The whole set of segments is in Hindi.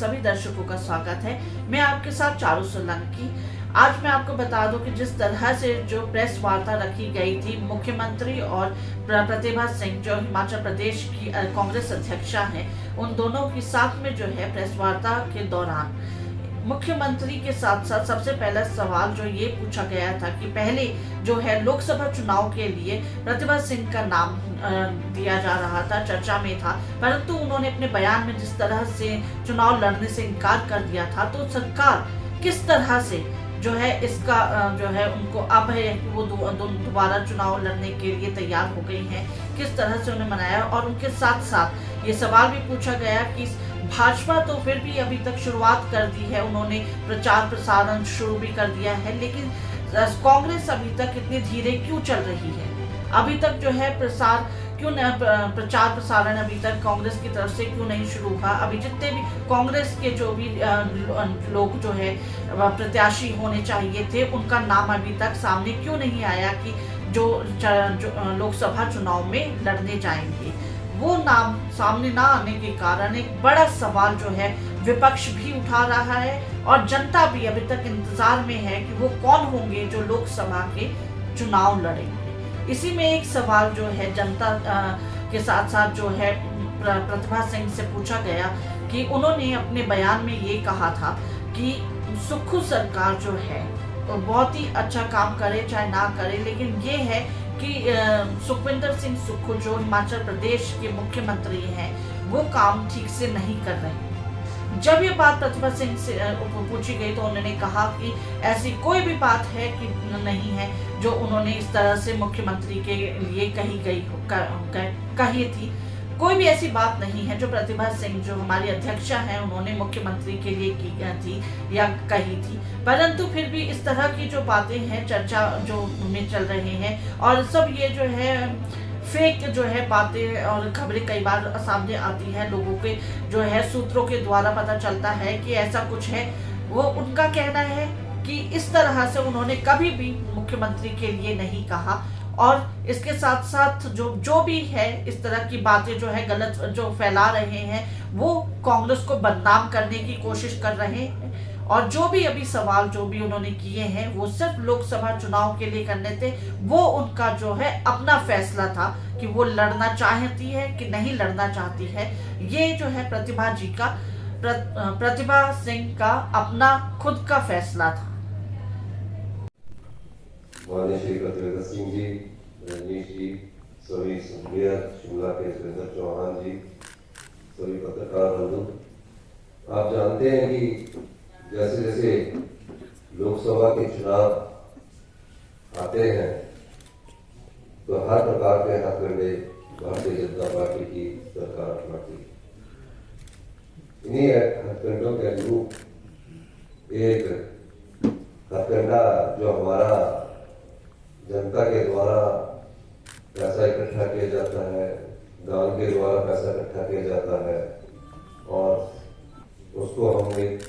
सभी दर्शकों का स्वागत है। मैं आपके साथ चारू सोलंकी। आज मैं आपको बता दूं कि जिस तरह से जो प्रेस वार्ता रखी गई थी मुख्यमंत्री और प्रतिभा सिंह जो हिमाचल प्रदेश की कांग्रेस अध्यक्षा हैं, उन दोनों की साथ में जो है प्रेस वार्ता के दौरान मुख्यमंत्री के साथ साथ सबसे पहला सवाल जो ये पूछा गया था कि पहले जो है लोकसभा चुनाव के लिए प्रतिभा सिंह का नाम दिया जा रहा था, चर्चा में था, परंतु उन्होंने अपने बयान में जिस तरह से चुनाव लड़ने से इनकार कर दिया था, तो सरकार किस तरह से जो है इसका जो है उनको अब है वो दोबारा चुनाव लड़ने के लिए तैयार हो गई हैं, किस तरह से उन्हें मनाया। और उनके साथ साथ ये सवाल भी पूछा गया कि भाजपा तो फिर भी अभी तक शुरुआत कर दी है, उन्होंने प्रचार प्रसारण शुरू भी कर दिया है, लेकिन कांग्रेस अभी तक इतनी धीरे क्यों चल रही है, अभी तक जो है प्रचार प्रसारण अभी तक कांग्रेस की तरफ से क्यों नहीं शुरू हुआ। अभी जितने भी कांग्रेस के जो भी लोग जो है प्रत्याशी होने चाहिए थे, उनका नाम अभी तक सामने क्यों नहीं आया कि जो लोकसभा चुनाव में लड़ने जाएंगे। वो नाम सामने ना आने के कारण एक बड़ा सवाल जो है विपक्ष भी उठा रहा है और जनता भी अभी तक इंतजार में है कि वो कौन होंगे जो लोकसभा के चुनाव लड़ेंगे। इसी में एक सवाल जो है जनता के साथ साथ जो है प्रतिभा सिंह से पूछा गया कि उन्होंने अपने बयान में ये कहा था कि सुक्खू सरकार जो है बहुत ही अच्छा काम करे चाहे ना करे, लेकिन ये है कि सुखविंदर सिंह सुक्खू जो हिमाचल प्रदेश के मुख्यमंत्री हैं, वो काम ठीक से नहीं कर रहे हैं। जब ये बात प्रतिभा सिंह से पूछी गई तो उन्होंने कहा कि ऐसी कोई भी बात है कि नहीं है जो उन्होंने इस तरह से मुख्यमंत्री के लिए कही थी। कोई भी ऐसी बात नहीं है जो प्रतिभा सिंह जो हमारी अध्यक्षा हैं उन्होंने मुख्यमंत्री के लिए की थी या कही थी, परंतु फिर भी इस तरह की जो बातें हैं चर्चा जो में चल रहे हैं और सब ये जो है फेक जो है बातें और खबरें कई बार सामने आती है, लोगों के जो है सूत्रों के द्वारा पता चलता है कि ऐसा कुछ है। वो उनका कहना है कि इस तरह से उन्होंने कभी भी मुख्यमंत्री के लिए नहीं कहा और इसके साथ साथ जो भी है इस तरह की बातें जो है गलत जो फैला रहे हैं वो कांग्रेस को बदनाम करने की कोशिश कर रहे हैं। और जो भी अभी सवाल जो भी उन्होंने किए हैं वो सिर्फ लोकसभा चुनाव के लिए करने थे, वो उनका जो है अपना फैसला था कि वो लड़ना चाहती है कि नहीं लड़ना चाहती है। ये जो है प्रतिभा सिंह का अपना खुद का फैसला था। माननीय श्री प्रतिभा सिंह जी, रजनीश जी, सभी मेयर शिमला के सुरेंद्र चौहान जी, सभी पत्रकार बंधु, आप जानते हैं कि जैसे जैसे लोकसभा के चुनाव आते हैं तो हर प्रकार के हथकंडे भारतीय जनता पार्टी की सरकार अपनाती है। इन्हीं हथकंडों के अनुरूप एक हथकंडा जो हमारा जनता के द्वारा पैसा इकट्ठा किया जाता है, दान के द्वारा पैसा इकट्ठा किया जाता है और उसको हम एक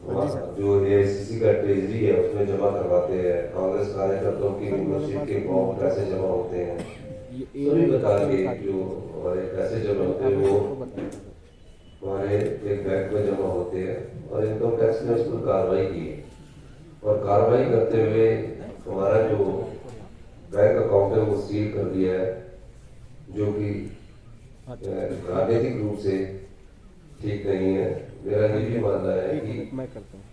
जो AICC का ट्रेजरी है उसमें जमा करवाते हैं। कांग्रेस कार्यकर्ताओं की मेंबरशिप के फॉर्म पैसे जमा होते हैं, सभी प्रकार के जो हमारे पैसे जमा होते हैं वो हमारे एक बैंक में जमा होते हैं और इनकम टैक्स ने उस पर कार्रवाई की है और कार्रवाई करते हुए हमारा जो बैंक अकाउंट है वो सील कर दिया है, जो कि राजनीतिक रूप से ठीक नहीं है। मेरा ये भी मानना है कि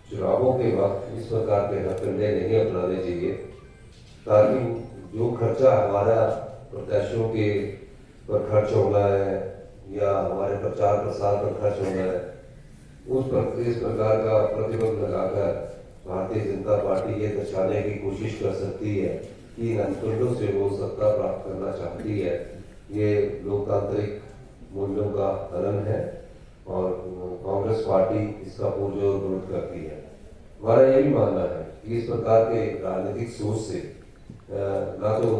चुनावों के वक्त इस प्रकार के हथकंडे नहीं अपनाने चाहिए, ताकि जो खर्चा हमारा प्रत्याशियों के पर खर्च होना है या हमारे प्रचार प्रसार पर खर्च होना है, उस पर इस प्रकार का प्रतिबंध लगाकर भारतीय जनता पार्टी ये दर्शाने की कोशिश कर सकती है कि हथकंडों से वो सत्ता प्राप्त करना चाहती है। ये लोकतांत्रिक मूल्यों का हनन है और कांग्रेस पार्टी इसका पुरजोर विरोध करती है। हमारा ये भी मानना है कि इस प्रकार के राजनीतिक सोच से ना तो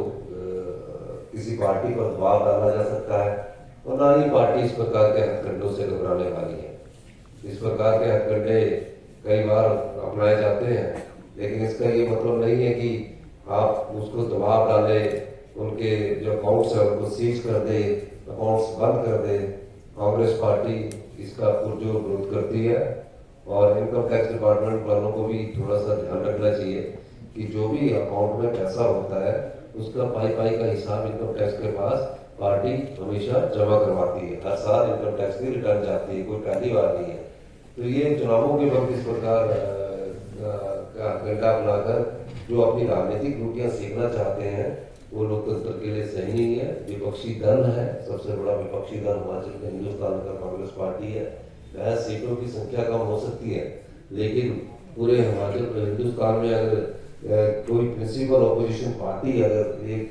किसी पार्टी पर दबाव डाला जा सकता है और ना ही पार्टी इस प्रकार के हथकंडों से घबराने वाली है। इस प्रकार के हथकंडे कई बार अपनाए जाते हैं, लेकिन इसका ये मतलब नहीं है कि आप उसको दबाव डालें, उनके जो अकाउंट्स है उनको सीज कर दे, अकाउंट्स बंद कर दे। कांग्रेस पार्टी इसका पुरजोर विरोध करती है और इनकम टैक्स डिपार्टमेंट वालों को भी थोड़ा सा ध्यान रखना चाहिए कि जो भी अकाउंट में पैसा होता है उसका पाई का हिसाब इनकम टैक्स के पास पार्टी हमेशा जमा करवाती है। हर साल इनकम टैक्स की रिटर्न जाती है, कोई पहली बार नहीं है। तो ये चुनावों के वक्त इस प्रकार का अजेंडा बनाकर जो अपनी राजनीतिक रोटियां सीखना चाहते हैं वो लोकतंत्र के लिए सही नहीं है। विपक्षी दल है, सबसे बड़ा विपक्षी दल हिमाचल का हिंदुस्तान का कांग्रेस पार्टी है। 10 सीटों की संख्या कम हो सकती है, लेकिन पूरे हिमाचल हिंदुस्तान में अगर कोई प्रिंसिपल ऑपोजिशन पार्टी अगर एक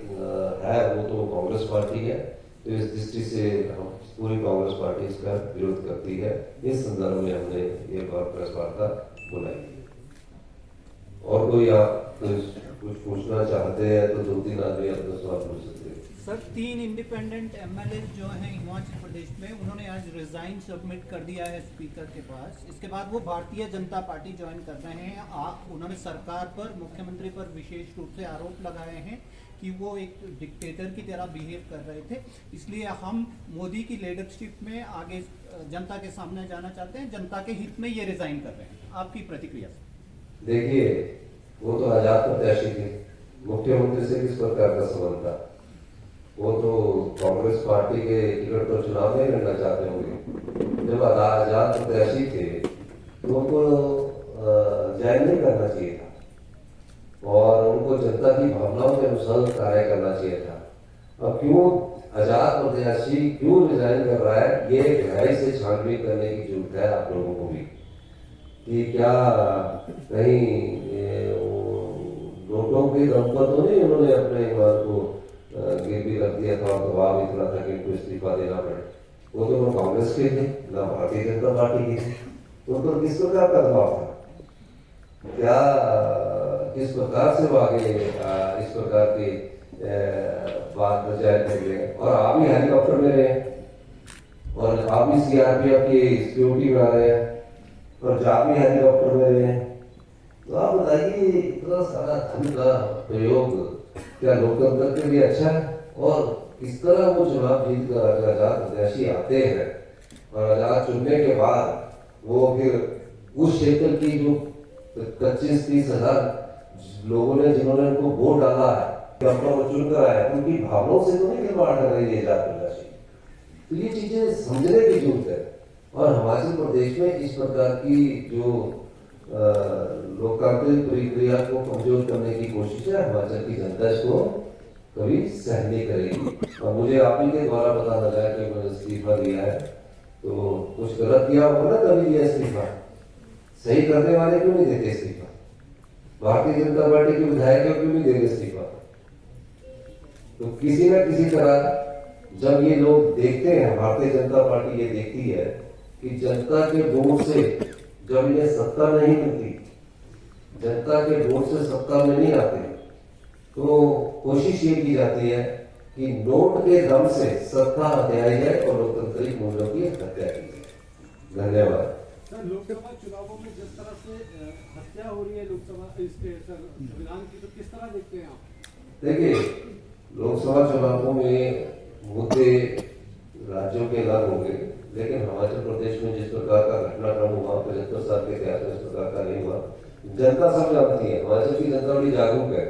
है वो तो कांग्रेस पार्टी है। तो इस दृष्टि से हम पूरी कांग्रेस पार्टी इसका विरोध करती है। इस संदर्भ में हमने ये प्रेस वार्ता बुलाई। और कोई आप कुछ पूछना चाहते हैं तो 2-3 आदमी अपना सवाल पूछ सकते हैं। सर 3 इंडिपेंडेंट एमएलए जो हैं हिमाचल प्रदेश में, उन्होंने आज रिजाइन सबमिट कर दिया है स्पीकर के पास। इसके बाद वो भारतीय जनता पार्टी ज्वाइन कर रहे हैं। उन्होंने सरकार पर, मुख्यमंत्री पर विशेष रूप से आरोप लगाए हैं कि वो एक डिक्टेटर की तरह बिहेव कर रहे थे। इसलिए हम मोदी की लीडरशिप में आगे जनता के सामने जाना चाहते हैं, जनता के हित में ये रिजाइन कर रहे हैं। आपकी प्रतिक्रिया? देखिए, वो तो आजाद प्रत्याशी थे, मुख्यमंत्री से किस प्रकार का संबंध था? वो तो कांग्रेस पार्टी के टिकट पर चुनाव नहीं लड़ना चाहते होंगे। जब आजाद प्रत्याशी थे तो उनको ज्वाइन नहीं करना चाहिए था और उनको जनता की भावनाओं के अनुसार कार्य करना चाहिए था। अब क्यों आजाद प्रत्याशी क्यों रिजाइन कर रहा है, ये गहराई से छानबीन करने की जरूरत है आप लोगों को भी, कि क्या कहीं नोटों के दम पर तो नहीं उन्होंने अपने ईमान को गिरवी रख दिया था और दबाव इतना था कि इनको इस्तीफा देना पड़े। वो तो वो कांग्रेस के थे, ना भारतीय जनता पार्टी के थे। तो उन पर किस प्रकार का दबाव था? क्या किस प्रकार से वो आगे इस प्रकार की बात बजाय गए? और आप भी हेलीकॉप्टर में रहे और आप भी सीआरपीएफ की सिक्योरिटी में आ रहे हैं और आप भी हेलीकॉप्टर में रहे हैं। तो आप बताइए, इतना सारा धन का प्रयोग क्या लोकतंत्र के लिए अच्छा है? और किस तरह वो चुनाव जीत कर आजाद प्रत्याशी आते हैं और आजाद चुनने के बाद वो फिर उस क्षेत्र की जो 25-30 हजार लोगों ने जिन्होंने उनको वोट डाला है, अपना वो चुन कर आया, उनकी भावनाओं से तो नहीं खिलवाड़ कर रही है आजाद प्रत्याशी। तो ये चीजें समझने की जरूरत है। और हिमाचल प्रदेश में इस प्रकार की जो लोकतांत्रिक प्रक्रिया को कमजोर करने की कोशिश है, हिमाचल की जनता इसको कभी सहन नहीं करेगी। और मुझे आप ही के द्वारा पता लगा कि मैंने इस्तीफा दिया है, तो कुछ गलत किया होगा ना तभी दिया इस्तीफा। सही करने वाले क्यों नहीं देते इस्तीफा? भारतीय जनता पार्टी के विधायक क्यों नहीं देते इस्तीफा? तो किसी न किसी तरह जब ये लोग देखते हैं, भारतीय जनता पार्टी ये देखती है कि जनता के वोट से जब ये सत्ता नहीं मिलती, जनता के वोट से सत्ता में नहीं आते, तो कोशिश ये की जाती है कि नोट के दम से सत्ता हत्याई जाए और लोकतांत्रिक मूल्यों की हत्या की जाए। धन्यवाद। सर, लोकसभा चुनावों में जिस तरह से हत्या हो रही है लोकसभा इसके संविधान की, तो किस तरह देखते हैं आप? देखिए, लोकसभा चुनावों में मुद्दे राज्यों के अलग होंगे, लेकिन हिमाचल प्रदेश में जिस प्रकार का घटनाक्रम हुआ 75 साल के इतिहास में इस प्रकार का नहीं हुआ। जनता सब जानती है, हिमाचल की जनता बड़ी जागरूक है,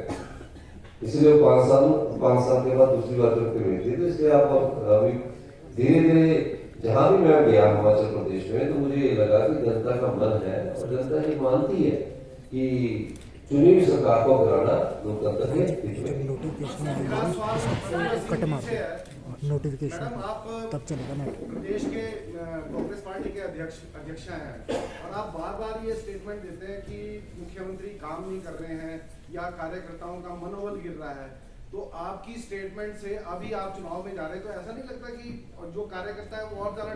इसलिए 5 साल के बाद दूसरी बार चुन के मिलती है। तो इसलिए आप अभी धीरे धीरे जहां भी मैं गया हिमाचल प्रदेश में, तो मुझे ये लगा कि जनता का मन है और जनता ये मानती है कि चुनी हुई सरकार को कराना लोकतंत्र के हित में। नोटिफिकेशन तब चलेगा ना। देश के कांग्रेस पार्टी के अध्यक्ष हैं और आप बार बार ये स्टेटमेंट देते हैं कि मुख्यमंत्री काम नहीं कर रहे हैं या कार्यकर्ताओं का मनोबल गिर रहा है। तो आपकी स्टेटमेंट से अभी आप चुनाव में जा रहे हैं, तो ऐसा नहीं लगता कि जो कार्यकर्ता है वो और ज्यादा